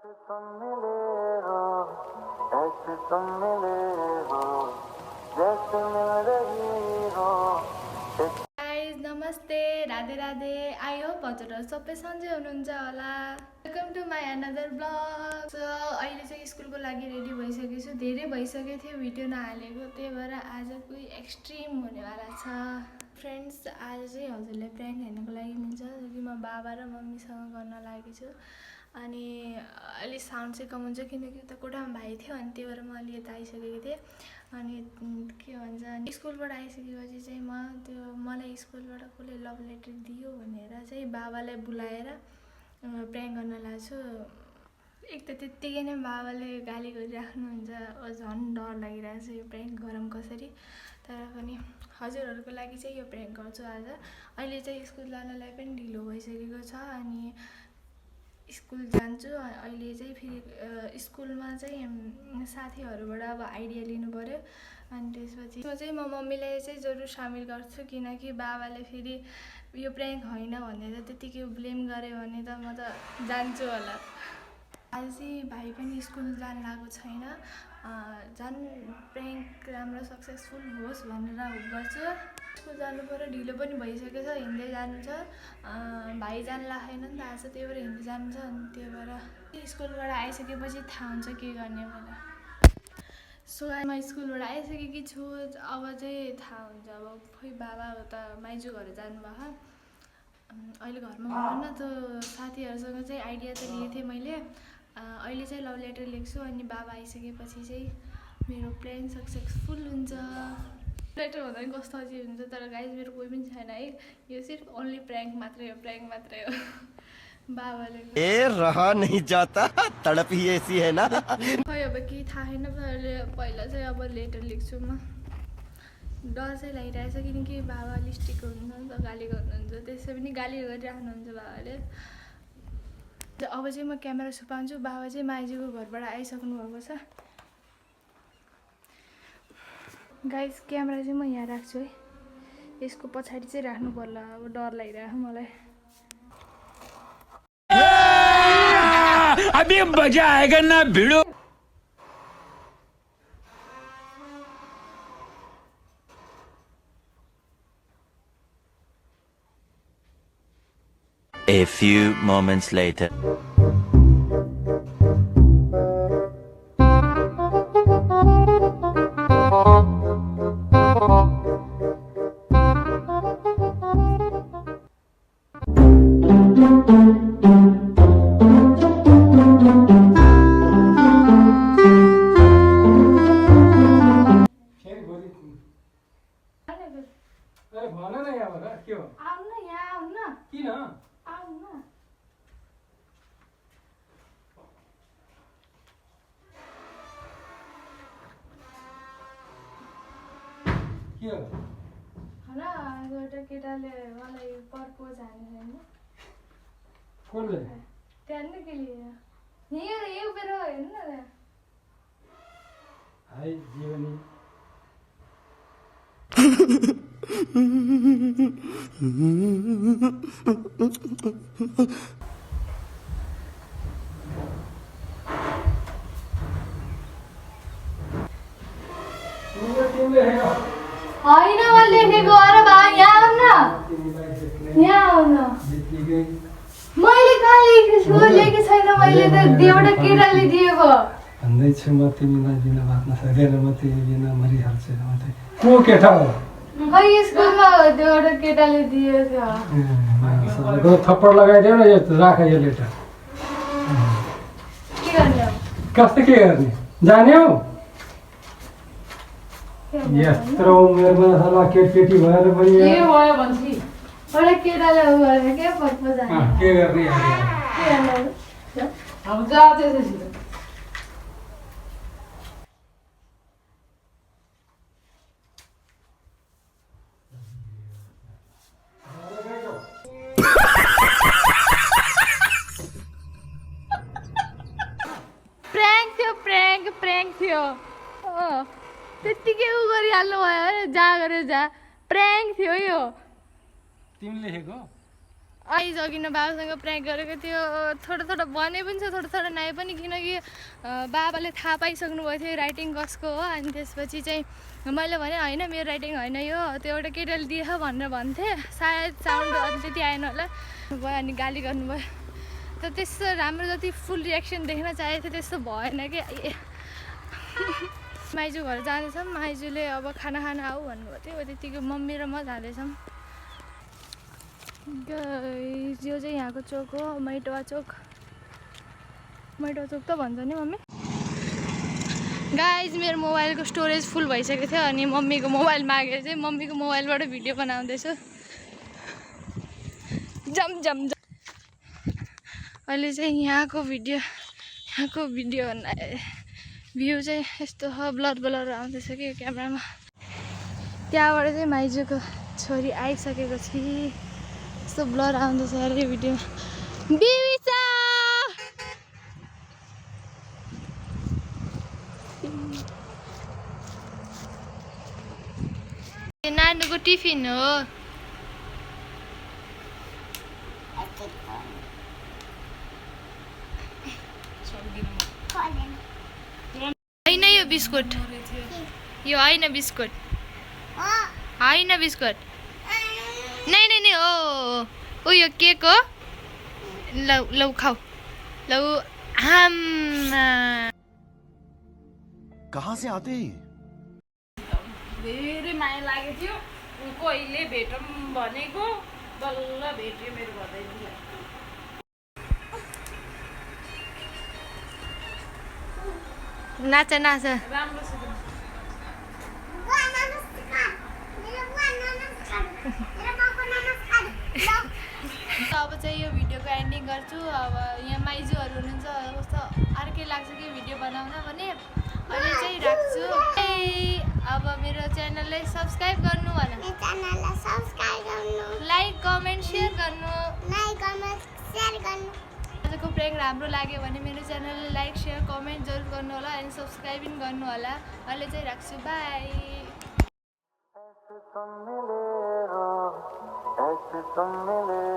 तुम मिले हो, ऐसे तुम मिले हो, जैसे मिल रही हो। गाइज नमस्ते, राधे राधे। आई होप हजुरहरू सबै सन्चै हुनुहुन्छ होला। Welcome to my another blog. So अहिले चाहिँ स्कुलको लागि रेडी भइसकेको छु। धेरै भइसकेको थियो भिडियो नहालेको, त्यही भएर आज कोही एक्सट्रिम हुनेवाला छ। फ्रेन्ड्स, आज चाहिँ हजुरलाई प्र्याङ्क हेर्नको लागि मिल्छ, जो कि म बाबा र मम्मीसँग गर्न लागेको छु। अनि अलिक साउन्ड चाहिँ कम हुन्छ किनकि उता कोठामा भाइ थियो, अनि त्यही भएर म अलि यता आइसकेको थिएँ। अनि के भन्छ, स्कुलबाट आइसकेपछि चाहिँ मलाई स्कुलबाट कसले लभ लेटर दियो भनेर चाहिँ बाबालाई बोलाएर प्र्याङ्क गर्न लाग्छु। एक त त्यत्तिकै नै बाबाले गाली गरिराख्नुहुन्छ, झन् डर लागिरहेको छ यो प्र्याङ्क गरौँ कसरी। तर पनि हजुरहरूको लागि चाहिँ यो प्र्याङ्क गर्छु आज। अहिले चाहिँ स्कुल जानलाई पनि ढिलो भइसकेको छ, अनि स्कुल जान्छु। अहिले चाहिँ फेरि स्कुलमा चाहिँ साथीहरूबाट अब आइडिया लिनु पऱ्यो। अनि त्यसपछि चाहिँ म मम्मीलाई चाहिँ जरुर सामेल गर्छु, किनकि बाबाले फेरि यो प्र्याङ्क होइन भनेर त्यतिकै ब्लेम गऱ्यो भने त म त जान्छु होला। आज चाहिँ भाइ पनि स्कुल जान लागेको छैन, झन् प्र्याङ्क राम्रो सक्सेसफुल होस् भनेर गर्छु। स्कुल जानु पऱ्यो, ढिलो पनि भइसकेको छ, हिँड्दै जानु छ। भाइ जान लागेन नि त आज, त्यही भएर हिँड्दै जानु छ। अनि त्यही भएर स्कुलबाट आइसकेपछि थाहा हुन्छ के गर्ने भनेर। सो म स्कुलबाट आइसकेकी छु, अब चाहिँ थाहा हुन्छ। अब खोइ बाबा उता माइजू घर जानुभएको, अहिले घरमा हुनुहुन्न। त साथीहरूसँग चाहिँ आइडिया त लिएको थिएँ मैले। अहिले चाहिँ लभ लेटर लेख्छु, अनि बाबा आइसकेपछि चाहिँ मेरो प्लान सक्सेसफुल हुन्छ। लेटर भन्दा पनि कस्तो अजिब हुन्छ, तर गाइज मेरो कोही पनि छैन है, यो सिर्फ ओन्ली प्र्याङ्क मात्रै हो, प्र्याङ्क मात्रै हो। बाबाले ए रहा नहीं जाता, तड़प ही ऐसी है ना। खै अब केही थाहा छैन। पहिला चाहिँ अब लेटर लेख्छु म। डर चाहिँ लागिरहेछ, किनकि बाबा अलिक स्ट्रिक्ट हुनुहुन्छ नि त, गाली गर्नुहुन्छ। त्यसै पनि गाली गरिराख्नुहुन्छ बाबाले। अब चाहिँ म क्यामेरा छुपाउँछु। बाबा चाहिँ माइजूको घरबाट आइसक्नु भएको छ। गाइस, क्यामेरा चाहिँ म यहाँ राख्छु है, यसको पछाडि चाहिँ राख्नु पर्ला। अब डर लागिरहेको मलाई। अभी मजा आएगा ना भिड़ो। A few moments later. अरे भन न यहाँबाट के हो? आउनु न, यहाँ आउनु न। किन? आउनु न। के हो? एउटा केटाले मलाई प्रपोज हानेको होइन। कसले? त्यहाँ नि के लिएर यहीँ उभिएर हेर्नु न त्यहाँ। हाई जीवनी, होइन म लेखेको। अरे बा यहाँ आउनु न, यहाँ आउनु। मैले कहाँ लेखेको छु? लेखेको छैन मैले त, एउटा केटाले दिएको भन्दैछु म तिमीलाई बिना बाँच्न सक्दैन, म तिमी बिना मरिहाल्छु। को केटा हो? खै स्कुलमा त्यो एउटा केटाले दिएको थियो। थप्पड लगाइदियो न, यो राख यो लेटर। के गर्ने अब? कस्तो के गर्ने? जाने हो? यत्रो उमेरमा सल्लाह केटी भएर पनि के भयो भनेपछि एउटा केटाले उ गरेको के प्रपोज हानेको। के गर्ने? के गर्ने अब जा त्यसपछि प्र्याङ्क थियो। त्यत्तिकै उ गरिहाल्नु भयो, जा गरेर जा। प्र्याङ्क थियो यो। तिमीले लेखेको? अहिले अघि न बाबासँग प्र्याङ्क गरेको थियो थोडा थोडा भने पनि छ थोडा थोडा नआए पनि किनकि बाबाले थाहा पाइसक्नु भएको थियो राइटिङ कसको हो अनि त्यसपछि चाहिँ मैले भने होइन मेरो राइटिङ होइन यो त्यो एउटा केटाले दिएछ भनेर भन्थेँ सायद साउन्ड अझै त्यति आएन होला भयो अनि गाली गर्नुभयो त त्यस्तो राम्रो जति फुल रियाक्सन देख्न चाहेको थियो त्यस्तो भएन कि माइजू घर जाँदैछौँ माइजूले अब खाना खान आऊ भन्नुभएको थियो त्यतिको मम्मी र म जाँदैछौँ यो चाहिँ यहाँको चोक हो मैटवा चोक त भन्छ नि मम्मी गाइज मेरो मोबाइलको स्टोरेज फुल भइसकेको थियो अनि मम्मीको मोबाइल मागेर चाहिँ मम्मीको मोबाइलबाट भिडियो बनाउँदैछु जम जम जम अहिले चाहिँ यहाँको भिडियो भन्दा भ्यू चाहिँ यस्तो हो ब्लर आउँदैछ कि क्यामेरामा त्यहाँबाट चाहिँ माइजूको छोरी आइसकेको छ यस्तो ब्लर आउँदैछ अरे भिडियो बिबिसा नानीको टिफिन हो होइन यो बिस्कुट यो होइन बिस्कुट होइन बिस्कुट नै नै नै ओ यो केक हो लौ खाऊ लौ आम कहाँ से आते हैं धेरै माया लागेको थियो कहिले भेटौँ भनेको बल्ल भेट्यो मेरो भदैनीलाई नाच राम्रो अब चाहिँ यो भिडियोको एन्डिङ गर्छु अब यहाँ माइजूहरू हुनुहुन्छ कस्तो अर्कै लाग्छ कि भिडियो बनाउन भने अहिले चाहिँ राख्छु अब मेरो च्यानललाई सब्सक्राइब गर्नु भन लाइक कमेन्ट सेयर गर्नु आजको प्र्याङ्क राम्रो लाग्यो भने मेरो च्यानललाई लाइक सेयर कमेन्ट जरुर गर्नु होला अनि सब्सक्राइब पनि गर्नु होला अहिले चाहिँ राख्छु बाई ऐसे तुम मिले